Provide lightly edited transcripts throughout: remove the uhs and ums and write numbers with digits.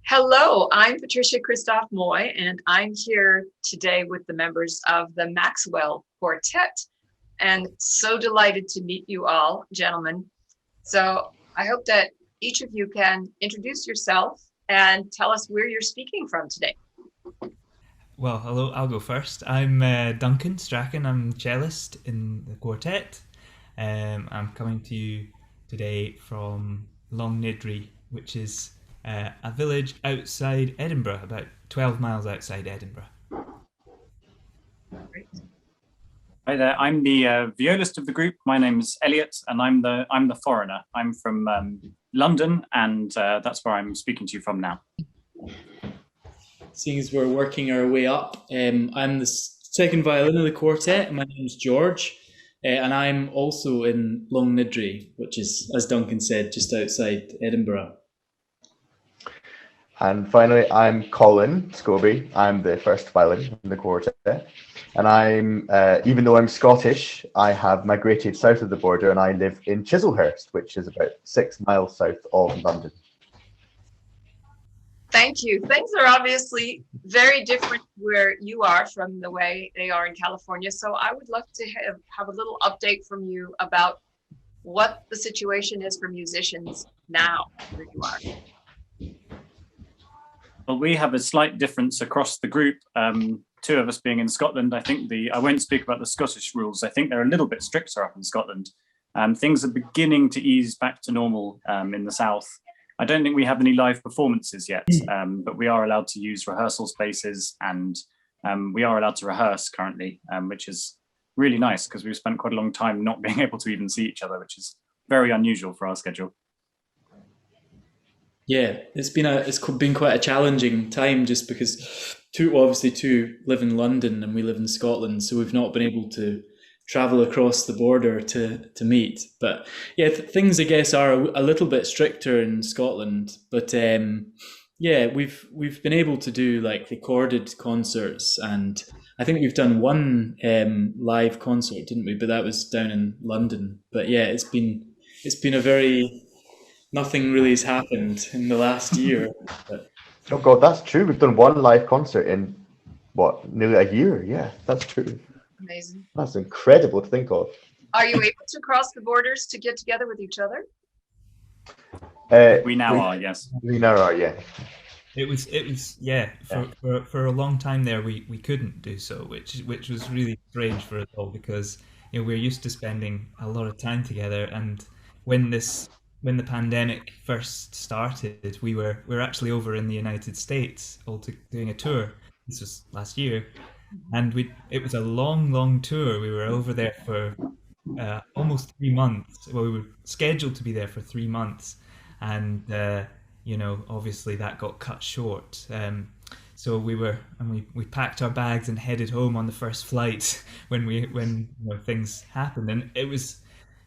Hello, I'm Patricia Kristof Moy, and I'm here today with the members of the Maxwell Quartet, and so delighted to meet you all, gentlemen. So I hope that each of you can introduce yourself and tell us where you're speaking from today. Well, hello, I'll go first. I'm Duncan Strachan. I'm cellist in the quartet. I'm coming to you today from Longnidree, which is a village outside Edinburgh, about 12 miles outside Edinburgh. Great. Hi there. I'm the violist of the group. My name's Elliot, and I'm the foreigner. I'm from London, and that's where I'm speaking to you from now. Seeing as we're working our way up, I'm the second violin of the quartet. My name's George, and I'm also in Longnidree, which is, as Duncan said, just outside Edinburgh. And finally, I'm Colin Scobie. I'm the first violin in the quartet. And I'm, even though I'm Scottish, I have migrated south of the border and I live in Chislehurst, which is about 6 miles south of London. Thank you. Things are obviously very different where you are from the way they are in California. So I would love to have a little update from you about what the situation is for musicians now where you are. Well, we have a slight difference across the group. Two of us being in Scotland. I think I won't speak about the Scottish rules. I think they're a little bit stricter up in Scotland. Things are beginning to ease back to normal in the south. I don't think we have any live performances yet, but we are allowed to use rehearsal spaces, and we are allowed to rehearse currently, which is really nice because we've spent quite a long time not being able to even see each other, which is very unusual for our schedule. Yeah, it's been quite a challenging time just because two live in London and we live in Scotland, so we've not been able to travel across the border to meet. But yeah, things I guess are a little bit stricter in Scotland. But yeah, we've been able to do like recorded concerts, and I think we've done one live concert, didn't we? But that was down in London. But yeah, it's been a very nothing really has happened in the last year. But Oh God, that's true. We've done one live concert in, what, nearly a year? Yeah, that's true. Amazing. That's incredible to think of. Are you able to cross the borders to get together with each other? We now are, yes. We now are, yeah. It was yeah. For a long time there, we couldn't do so, which was really strange for us all because we're used to spending a lot of time together, and when the pandemic first started, we were actually over in the United States doing a tour. This was last year, and it was a long tour. We were over there for almost 3 months. Well, we were scheduled to be there for 3 months, and obviously that got cut short. So we packed our bags and headed home on the first flight when things happened, and it was.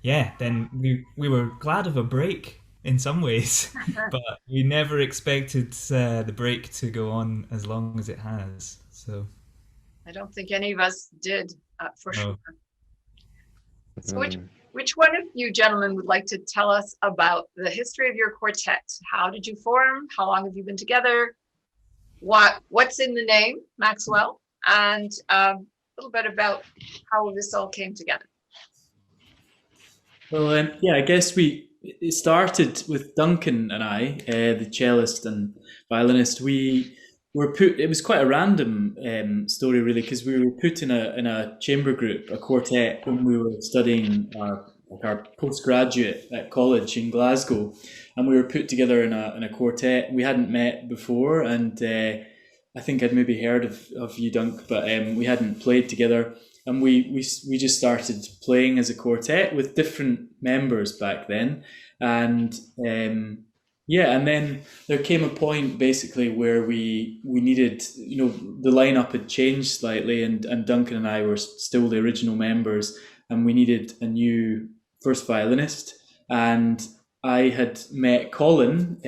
Yeah, then we were glad of a break in some ways, but we never expected the break to go on as long as it has. So I don't think any of us did, for No. sure. So which one of you gentlemen would like to tell us about the history of your quartet? How did you form? How long have you been together? What's in the name, Maxwell? And a little bit about how this all came together. well, yeah, I guess it started with Duncan and I, the cellist and violinist. We were put. It was quite a random story, really, because we were put in a chamber group, a quartet, when we were studying our postgraduate at college in Glasgow, and we were put together in a quartet. We hadn't met before, and I think I'd maybe heard of you, Dunk, but we hadn't played together. And we just started playing as a quartet with different members back then, and yeah, and then there came a point basically where we needed, the lineup had changed slightly, and Duncan and I were still the original members, and we needed a new first violinist, and I had met Colin.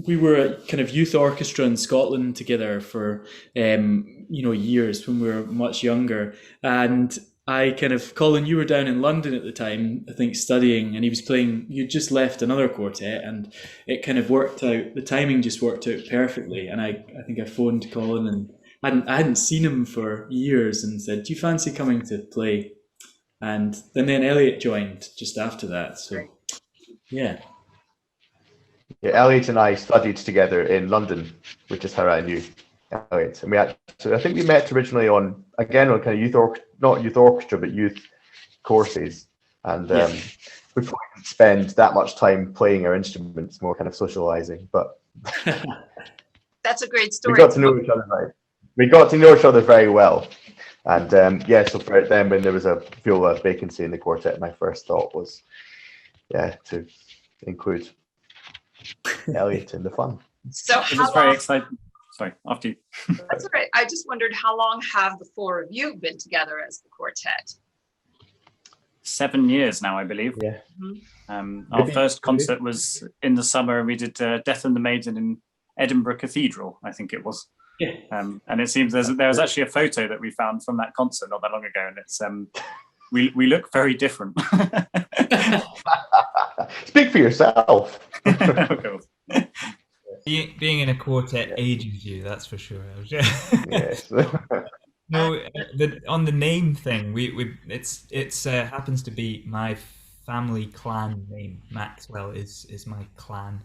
We were a kind of youth orchestra in Scotland together for years when we were much younger, and Colin, you were down in London at the time, I think, studying, and he was playing. You'd just left another quartet, and it kind of worked out. The timing just worked out perfectly. And I think I phoned Colin, and I hadn't seen him for years, and said, "Do you fancy coming to play?" And then Elliot joined just after that. So, yeah. Yeah, Elliot and I studied together in London, which is how I knew Elliot. And I think we met originally on kind of not youth orchestra, but youth courses. And we probably didn't spend that much time playing our instruments, more kind of socializing. But that's a great story. We got to know each other very well. And so for then, when there was a viola vacancy in the quartet, my first thought was, to include Elliot in the fun. So it was very exciting. Sorry, after you. That's all right. I just wondered, how long have the four of you been together as the quartet? 7 years now, I believe. Yeah. Our first concert was in the summer, and we did Death and the Maiden in Edinburgh Cathedral, I think it was. Yeah. And it seems there was actually a photo that we found from that concert not that long ago, and it's we look very different. Speak for yourself. Being in a quartet ages you, that's for sure. Yes. No, on the name thing, it's happens to be my family clan name. Maxwell is my clan,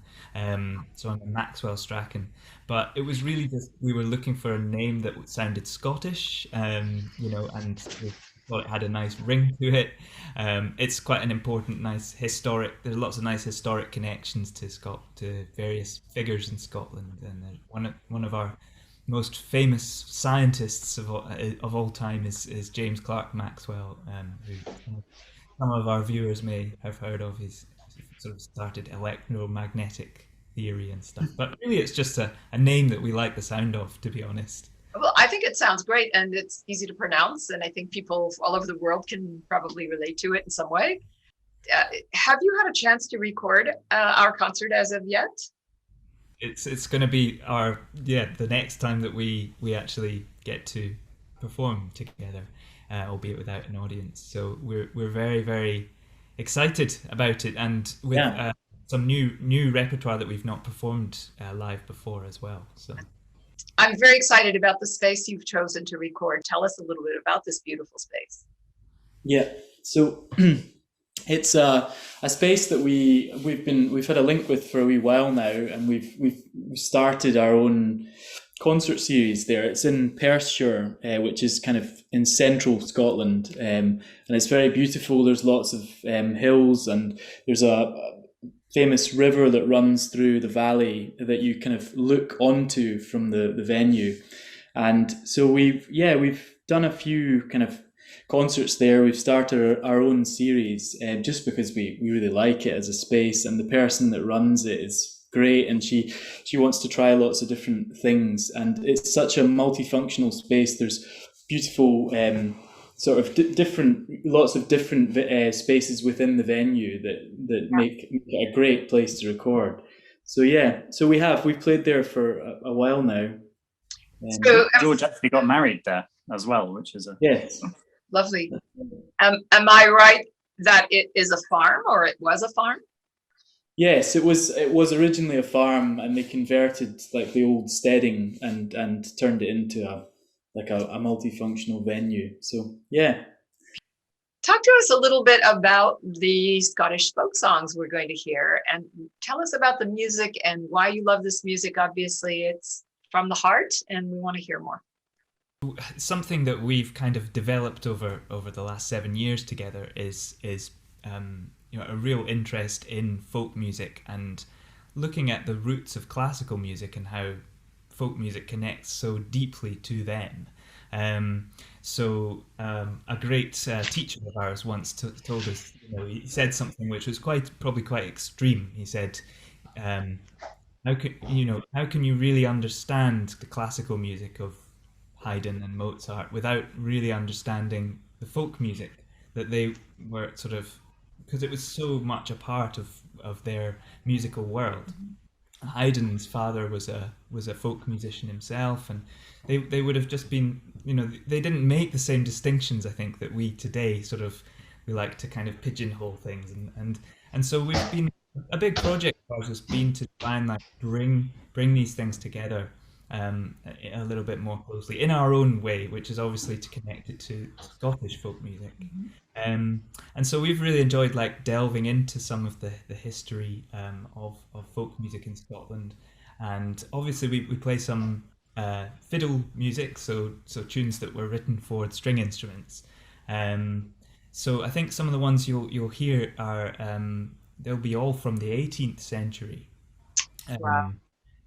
so I'm a Maxwell Strachan. But it was really just, we were looking for a name that sounded Scottish, and we thought it had a nice ring to it. It's quite an important, nice historic. There's lots of nice historic connections to various figures in Scotland, and one of our most famous scientists of all time is James Clerk Maxwell, who some of our viewers may have heard of. He's sort of started electromagnetic theory and stuff. But really, it's just a name that we like the sound of, to be honest. Well, I think it sounds great, and it's easy to pronounce, and I think people all over the world can probably relate to it in some way. Have you had a chance to record our concert as of yet? It's going to be the next time that we actually get to perform together, albeit without an audience. So we're very, very excited about it, and with some new repertoire that we've not performed live before as well. So I'm very excited about the space you've chosen to record. Tell us a little bit about this beautiful space. Yeah, so it's a space that we've had a link with for a wee while now, and we've started our own concert series there. It's in Perthshire, which is kind of in central Scotland, and it's very beautiful. There's lots of hills, and there's a famous river that runs through the valley that you kind of look onto from the venue. And so we've done a few kind of concerts there. We've started our own series just because we really like it as a space, and the person that runs it is great, and she wants to try lots of different things, and it's such a multifunctional space. There's beautiful sort of lots of different spaces within the venue that make it a great place to record. So we've played there for a while now. George actually got married there as well, which is yes, lovely. Am I right that it is a farm, or it was a farm? Yes, it was originally a farm, and they converted like the old steading and turned it into a multifunctional venue. So yeah. Talk to us a little bit about the Scottish folk songs we're going to hear, and tell us about the music and why you love this music. Obviously, it's from the heart, and we want to hear more. Something that we've kind of developed over the last 7 years together is a real interest in folk music and looking at the roots of classical music and how folk music connects so deeply to them. A great teacher of ours once told us, he said something which was probably quite extreme. He said, how can you really understand the classical music of Haydn and Mozart without really understanding the folk music that they were sort of, because it was so much a part of their musical world. Haydn's father was a folk musician himself, and they would have just been, they didn't make the same distinctions, I think, that we today sort of, we like to kind of pigeonhole things, and so we've been, a big project of ours has been to try and like bring these things together a little bit more closely in our own way, which is obviously to connect it to Scottish folk music. And so we've really enjoyed like delving into some of the history of folk music in Scotland, and obviously we play some fiddle music, so tunes that were written for string instruments. So I think some of the ones you'll hear are they'll be all from the 18th century. Wow.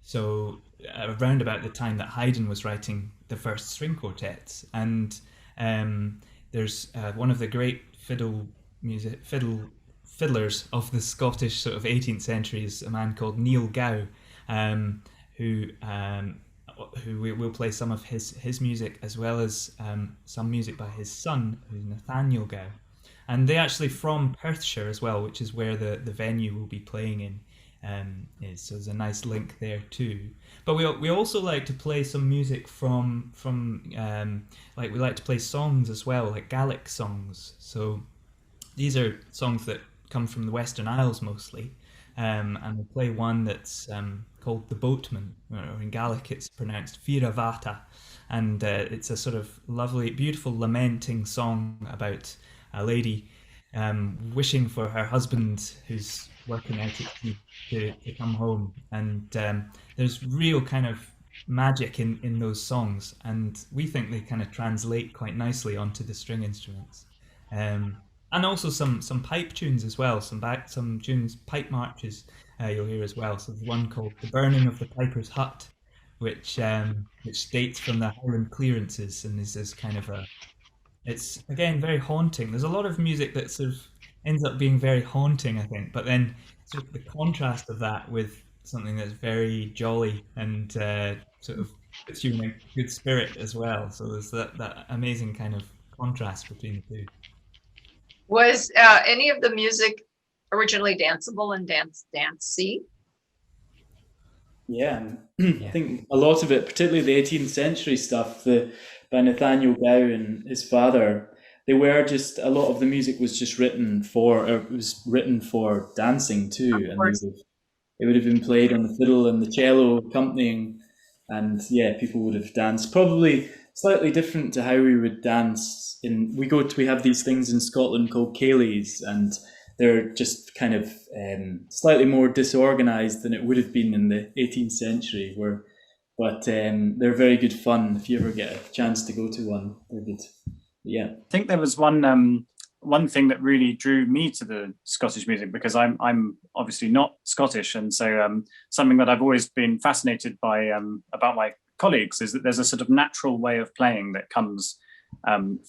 So around about the time that Haydn was writing the first string quartets, and there's one of the great fiddlers of the Scottish sort of 18th century is a man called Neil Gow, who will play some of his music, as well as some music by his son, who's Nathaniel Gow. And they actually from Perthshire as well, which is where the venue will be playing in. Is. So there's a nice link there too. But we also like to play some music from like we like to play songs as well, like Gaelic songs. So these are songs that come from the Western Isles mostly, and we'll play one that's called The Boatman, or in Gaelic it's pronounced Fira Vata, and it's a sort of lovely, beautiful, lamenting song about a lady wishing for her husband who's working out at sea to come home, and there's real kind of magic in those songs, and we think they kind of translate quite nicely onto the string instruments, and also some pipe tunes as well, some tunes, pipe marches you'll hear as well. So there's one called The Burning of the Piper's Hut, which dates from the Highland clearances, and is this kind of it's again very haunting. There's a lot of music that sort of ends up being very haunting, I think, but then sort of the contrast of that with something that's very jolly and sort of puts you in a good spirit as well. So there's that amazing kind of contrast between the two. Was any of the music originally danceable and dancey? Yeah, I think a lot of it, particularly the 18th century stuff, by Nathaniel Gow and his father, they were just, a lot of the music was just written for dancing too, and it would have been played on the fiddle and the cello accompanying, and yeah, people would have danced. Probably slightly different to how we would dance we have these things in Scotland called ceilidhs, and they're just kind of slightly more disorganized than it would have been in the 18th century, but they're very good fun. If you ever get a chance to go to one, they're good. Yeah, I think there was one thing that really drew me to the Scottish music, because I'm obviously not Scottish, and so something that I've always been fascinated by about my colleagues is that there's a sort of natural way of playing that comes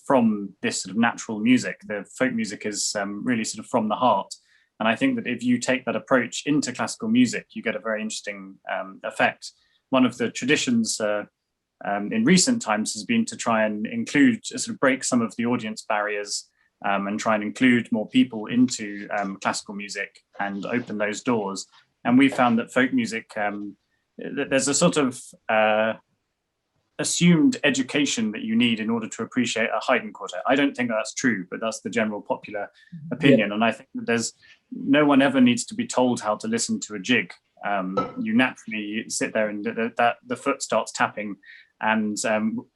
from this sort of natural music. The folk music is really sort of from the heart, and I think that if you take that approach into classical music, you get a very interesting effect. One of the traditions in recent times has been to try and sort of break some of the audience barriers and try and include more people into classical music and open those doors. And we found that folk music, there's a sort of assumed education that you need in order to appreciate a Haydn quartet. I don't think that's true, but that's the general popular opinion. Yeah. And I think that no one ever needs to be told how to listen to a jig. You naturally sit there and the foot starts tapping, and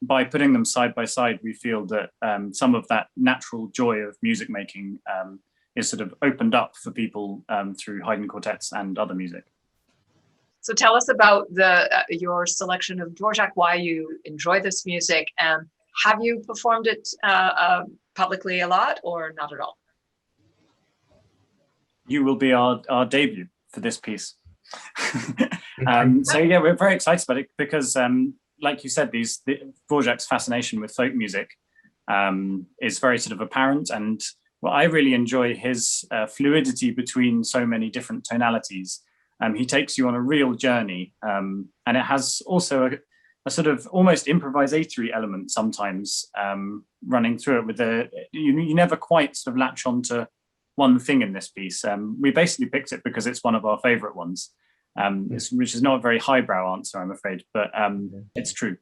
by putting them side by side, we feel that some of that natural joy of music making is sort of opened up for people through Haydn quartets and other music. So tell us about your selection of Dvorak, why you enjoy this music, and have you performed it publicly a lot or not at all? You will be our debut for this piece. So yeah, we're very excited about it because, like you said, Dvorak's fascination with folk music is very sort of apparent, and I really enjoy his fluidity between so many different tonalities. He takes you on a real journey, and it has also a sort of almost improvisatory element sometimes running through it. With you never quite sort of latch onto one thing in this piece. We basically picked it because it's one of our favorite ones. which is not a very highbrow answer, I'm afraid, but it's true.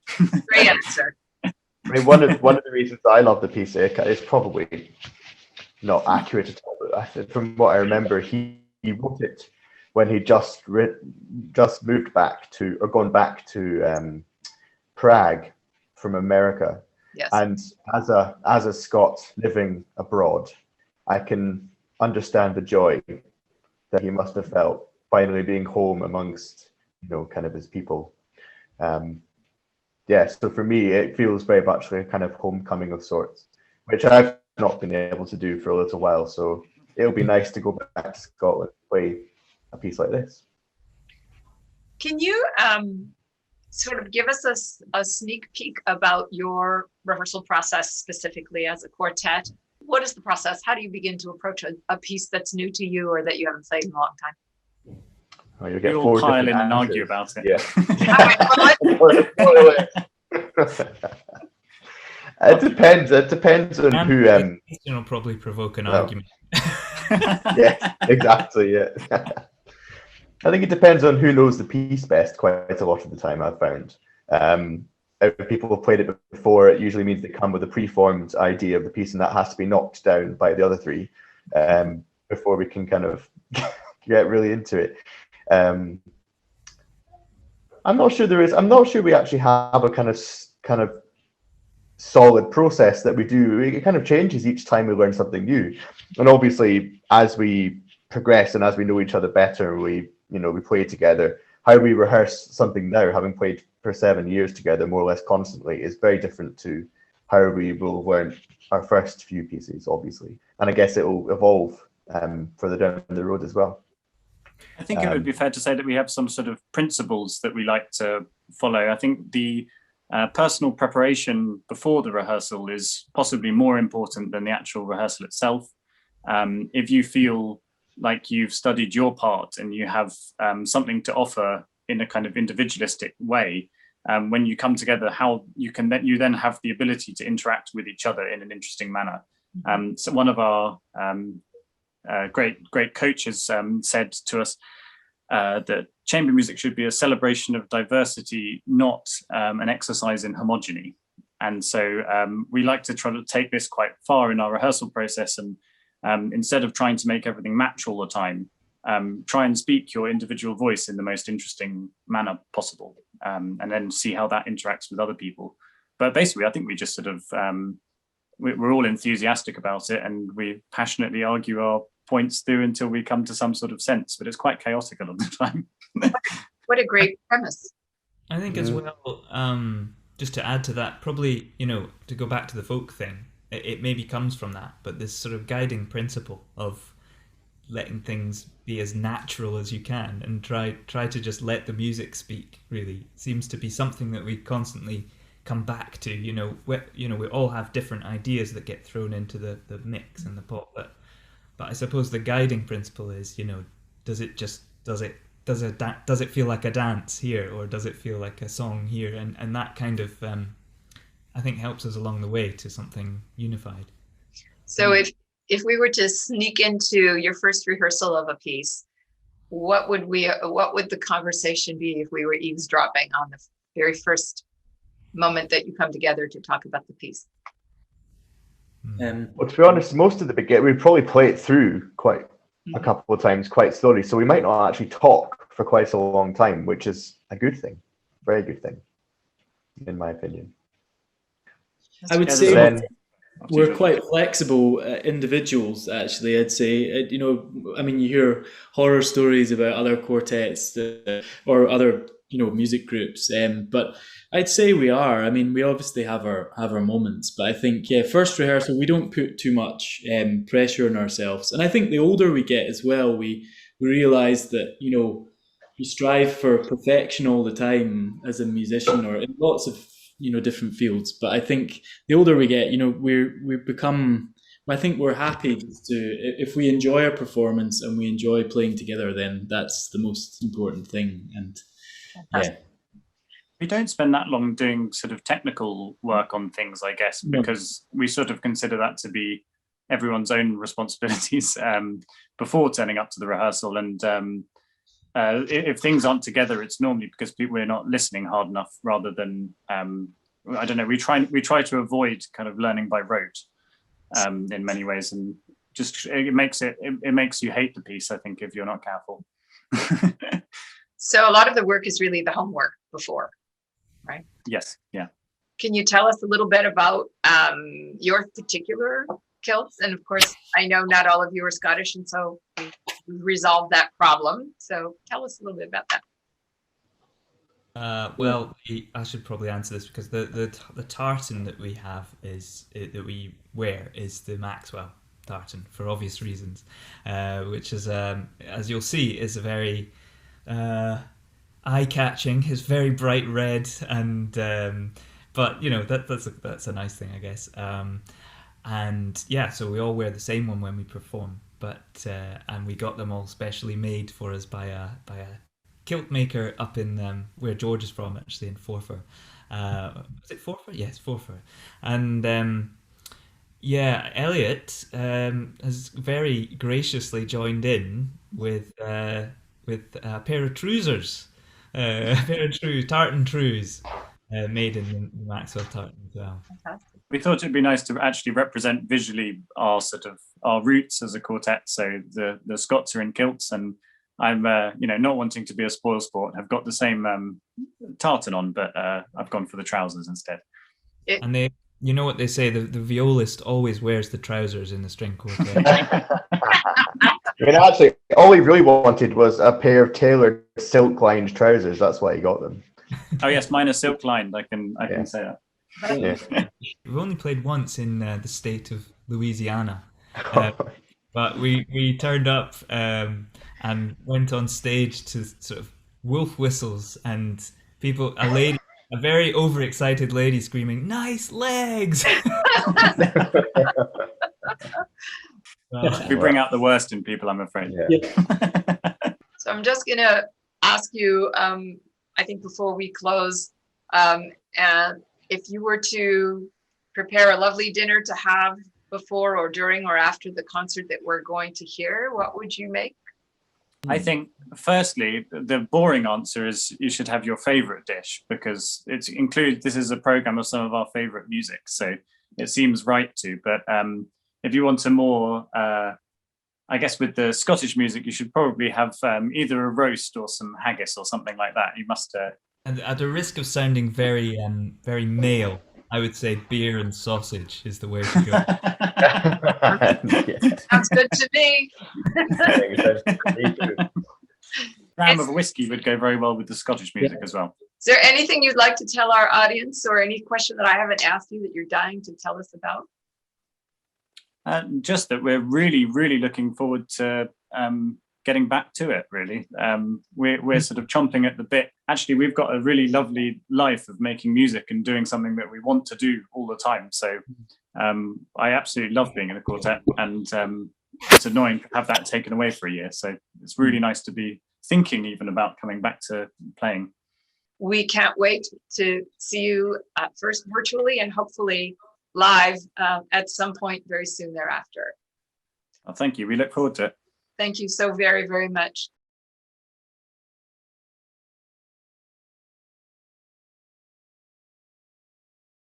Great answer. I mean, one of the reasons I love the piece is probably not accurate at all, but from what I remember, he wrote it when he just moved back to, or gone back to Prague from America. Yes. And as a Scot living abroad, I can understand the joy that he must have felt finally being home amongst, kind of his people. So for me, it feels very much like a kind of homecoming of sorts, which I've not been able to do for a little while. So it'll be nice to go back to Scotland and play a piece like this. Can you sort of give us a sneak peek about your rehearsal process specifically as a quartet? What is the process? How do you begin to approach a piece that's new to you or that you haven't played in a long time? Oh, you'll get We all four pile in different and answers. argue about it. Yeah. It depends. It depends on who. It'll probably provoke an well, argument. Yeah, exactly. Yeah. I think it depends on who knows the piece best. Quite a lot of the time, I've found. If people have played it before, it usually means they come with a preformed idea of the piece, and that has to be knocked down by the other three before we can kind of get really into it. I'm not sure we actually have a kind of solid process that we do. It kind of changes each time we learn something new, and obviously as we progress and as we know each other better, we play together. How we rehearse something now, having played for 7 years together more or less constantly, is very different to how we will learn our first few pieces, obviously, and I guess it will evolve further down the road as well. I think it would be fair to say that we have some sort of principles that we like to follow. I think the personal preparation before the rehearsal is possibly more important than the actual rehearsal itself. If you feel like you've studied your part and you have something to offer in a kind of individualistic way, when you come together, how you then have the ability to interact with each other in an interesting manner. So one of our great coaches said to us that chamber music should be a celebration of diversity, not an exercise in homogeny. And so we like to try to take this quite far in our rehearsal process, and instead of trying to make everything match all the time, try and speak your individual voice in the most interesting manner possible, and then see how that interacts with other people. But basically, I think we just sort of, we're all enthusiastic about it, and we passionately argue our points through until we come to some sort of sense, but it's quite chaotic a lot of the time. What a great premise. I think as well, just to add to that, probably, to go back to the folk thing, it maybe comes from that, but this sort of guiding principle of letting things be as natural as you can and try to just let the music speak really seems to be something that we constantly come back to. We all have different ideas that get thrown into the mix and the pot, but I suppose the guiding principle is, does it feel like a dance here, or does it feel like a song here, and that kind of I think helps us along the way to something unified. So if we were to sneak into your first rehearsal of a piece, what would the conversation be if we were eavesdropping on the very first moment that you come together to talk about the piece? Well, to be honest, most of the beginning, we'd probably play it through quite a couple of times quite slowly, so we might not actually talk for quite a long time, which is a good thing, very good thing, in my opinion. I would say we're quite flexible individuals, actually, I'd say. You hear horror stories about other quartets or other, music groups, but I'd say we are. We obviously have our moments, but I think, first rehearsal, we don't put too much pressure on ourselves. And I think the older we get as well, we realize that, you strive for perfection all the time as a musician or in lots of, different fields. But I think the older we get, we become, I think we're happy if we enjoy our performance and we enjoy playing together, then that's the most important thing. And we don't spend that long doing sort of technical work on things, I guess, because we sort of consider that to be everyone's own responsibilities before turning up to the rehearsal. And if things aren't together, it's normally because we're not listening hard enough, rather than I don't know. We try to avoid kind of learning by rote in many ways, and just it makes you hate the piece, I think, if you're not careful. So a lot of the work is really the homework before, right? Yes. Yeah. Can you tell us a little bit about your particular kilts? And of course, I know not all of you are Scottish, and so we resolved that problem. So tell us a little bit about that. Well, I should probably answer this because the tartan that we have that we wear is the Maxwell tartan for obvious reasons, which is as you'll see is a very eye-catching. It's very bright red, and but that's a nice thing, I guess. And yeah, so we all wear the same one when we perform, but and we got them all specially made for us by a kilt maker up in where George is from, actually, in Forfar. Is it Forfar? Yes, Forfar. And yeah, Elliot has very graciously joined in with a pair of trousers, a pair of tartan trews made in the Maxwell tartan as well. Fantastic. We thought it'd be nice to actually represent visually our roots as a quartet. So the Scots are in kilts, and I'm not wanting to be a spoilsport, have got the same tartan on, but I've gone for the trousers instead. And they, you know what they say, the violist always wears the trousers in the string quartet. I mean, actually, all he really wanted was a pair of tailored silk-lined trousers. That's why he got them. Oh yes, mine are silk lined. I can say that. Yeah. We've only played once in the state of Louisiana, but we turned up and went on stage to sort of wolf whistles, and a very overexcited lady screaming, "Nice legs!" We bring out the worst in people, I'm afraid. Yeah. So I'm just going to ask you, I think before we close, and if you were to prepare a lovely dinner to have before or during or after the concert that we're going to hear, what would you make? I think, firstly, the boring answer is you should have your favorite dish, because this is a program of some of our favorite music, so it seems right to. But if you want a more, I guess with the Scottish music, you should probably have either a roast or some haggis or something like that. You must. And at the risk of sounding very very male, I would say beer and sausage is the way to go. Sounds good to me. Dram of whiskey would go very well with the Scottish music as well. Is there anything you'd like to tell our audience, or any question that I haven't asked you that you're dying to tell us about? Just that we're really, really looking forward to getting back to it, really. We're sort of chomping at the bit. Actually, we've got a really lovely life of making music and doing something that we want to do all the time. So I absolutely love being in a quartet, and it's annoying to have that taken away for a year. So it's really nice to be thinking even about coming back to playing. We can't wait to see you first virtually and hopefully live at some point very soon thereafter. Well, thank you. We look forward to it. Thank you so very, very much.